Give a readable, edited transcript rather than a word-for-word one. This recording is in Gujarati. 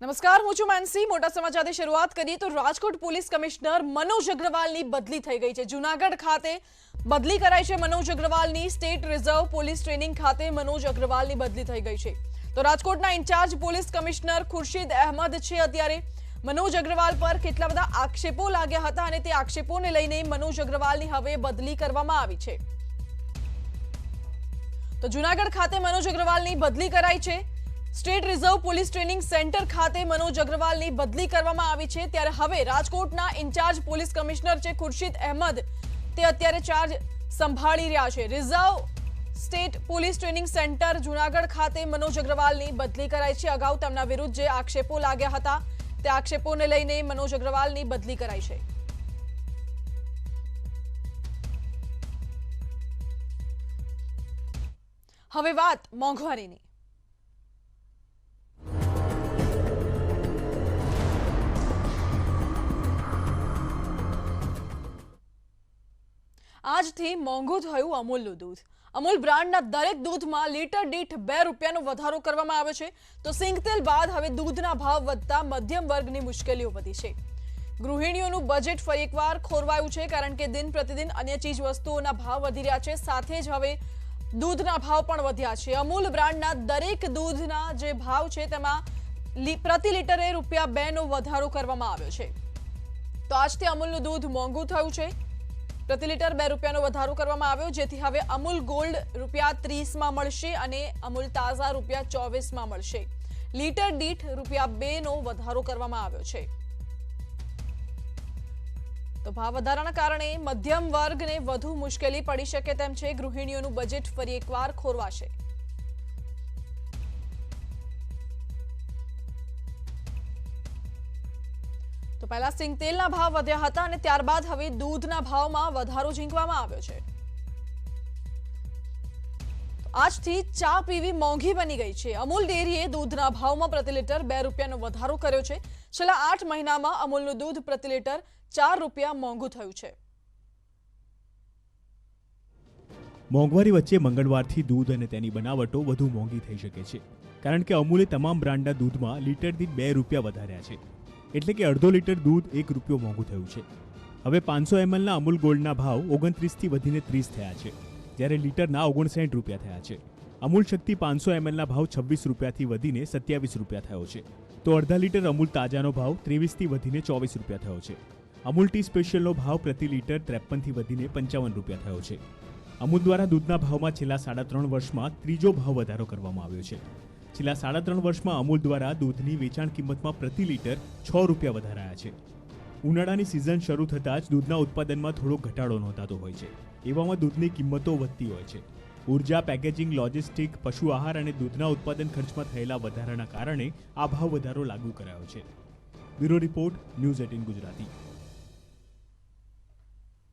નમસ્કાર, હું છું માનસી. મોટા સમાચારની શરૂઆત કરીએ તો રાજકોટ પોલીસ કમિશનર મનોજ અગ્રવાલની બદલી થઈ ગઈ છે. જૂનાગઢ ખાતે બદલી કરાઈ છે મનોજ અગ્રવાલની. સ્ટેટ રિઝર્વ પોલીસ ટ્રેનિંગ ખાતે મનોજ અગ્રવાલની બદલી થઈ ગઈ છે. તો રાજકોટના incharge police commissioner Khurshid Ahmed છે. અત્યારે મનોજ અગ્રવાલ પર કેટલા બધા આક્ષેપો લાગ્યા હતા અને તે આક્ષેપોને લઈને મનોજ અગ્રવાલની હવે બદલી કરવામાં આવી છે. તો જૂનાગઢ ખાતે મનોજ અગ્રવાલની બદલી કરાઈ છે. State reserve police training centre ખાતે મનોજ અગ્રવાલની બદલી કરવામાં આવી છે. ત્યારે હવે રાજકોટના ઇન્ચાર્જ પોલીસ કમિશનર છે ખુરશીદ અહેમદ, તે અત્યારે ચાર્જ સંભાળી રહ્યા છે. Reserve state police training centre Junagadh ખાતે મનોજ અગ્રવાલની બદલી કરાઈ છે. અગાઉ તેમના વિરુદ્ધ જે આક્ષેપો લાગ્યા હતા તે આક્ષેપોને લઈને મનોજ અગ્રવાલની બદલી કરાઈ છે. હવે વાત મોંઘવારીની. આજથી મોંઘું થયું અમૂલનું દૂધ. અમૂલ બ્રાન્ડના દરેક દૂધમાં લીટર દીઠ ₹2નો વધારો કરવામાં આવ્યો છે. તો સિંગતેલ બાદ હવે દૂધના ભાવ વધતા મધ્યમ વર્ગની મુશ્કેલીઓ વધી છે. ગૃહિણીઓનું બજેટ ફરી એકવાર ખોરવાયું છે, કારણ કે દિન પ્રતિદિન અન્ય ચીજ વસ્તુઓના ભાવ વધી રહ્યા છે. સાથે જ હવે દૂધના ભાવ પણ વધ્યા છે. અમૂલ બ્રાન્ડના દરેક દૂધના જે ભાવ છે તેમાં પ્રતિ લીટરે ₹2નો વધારો કરવામાં આવ્યો છે. તો આજથી અમૂલનું દૂધ મોંઘું થયું છે. પ્રતિ લીટર ₹2નો વધારો કરવામાં આવ્યો, જેથી હવે અમૂલ ગોલ્ડ ₹30માં મળશે અને અમૂલ તાઝા ₹24માં મળશે. લીટર દીઠ ₹2નો વધારો કરવામાં આવ્યો છે. તો ભાવ વધારાના કારણે મધ્યમ વર્ગને વધુ મુશ્કેલી પડી શકે તેમ છે. ગૃહિણીઓનું બજેટ ફરી એકવાર ખોરવાશે. તો પહેલા સિંગતેલના ભાવ વધ્યા હતા અને ત્યારબાદ હવે દૂધના ભાવમાં વધારો ઝીંકવામાં આવ્યો છે. આજથી ચા પીવી મોંઘી બની ગઈ છે. અમૂલ ડેરીએ દૂધના ભાવમાં પ્રતિ લીટર ₹2નો વધારો કર્યો છે. છેલ્લા 8 મહિનામાં અમૂલનું દૂધ પ્રતિ લીટર ₹4 મોંઘું થયું છે. મોંઘવારી વચ્ચે મંગળવારથી દૂધ અને તેની બનાવટો વધુ મોંઘી થઈ શકે છે, કારણ કે અમૂલે તમામ બ્રાન્ડના દૂધમાં લીટર દીઠ ₹2 વધાર્યા છે. એટલે કે અડધો લીટર દૂધ ₹1 મોંઘું થયું છે. હવે 500 mlના અમૂલ ગોલ્ડના ભાવ 29થી વધીને 30 થયા છે, જ્યારે લીટરના ₹59 થયા છે. અમૂલ શક્તિ 500 mlના ભાવ ₹26થી વધીને ₹27 થયો છે. તો અડધા લીટર અમૂલ તાજાનો ભાવ 23થી વધીને ₹24 થયો છે. અમૂલ ટી સ્પેશિયલનો ભાવ પ્રતિ લીટર 53થી વધીને ₹55 થયો છે. અમૂલ દ્વારા દૂધના ભાવમાં છેલ્લા 3.5 વર્ષમાં ત્રીજો ભાવ વધારો કરવામાં આવ્યો છે. છેલ્લા 3.5 વર્ષમાં અમૂલ દ્વારા દૂધની વેચાણ કિંમતમાં પ્રતિ લીટર ₹6 વધારાયા છે. ઉનાળાની સિઝન શરૂ થતાં જ દૂધના ઉત્પાદનમાં થોડો ઘટાડો નોંધાતો હોય છે. એવામાં દૂધની કિંમતો વધતી હોય છે. ઉર્જા, પેકેજિંગ, લોજિસ્ટિક, પશુ આહાર અને દૂધના ઉત્પાદન ખર્ચમાં થયેલા વધારાના કારણે આ ભાવ વધારો લાગુ કરાયો છે. Bureau report, news 18 Gujarati.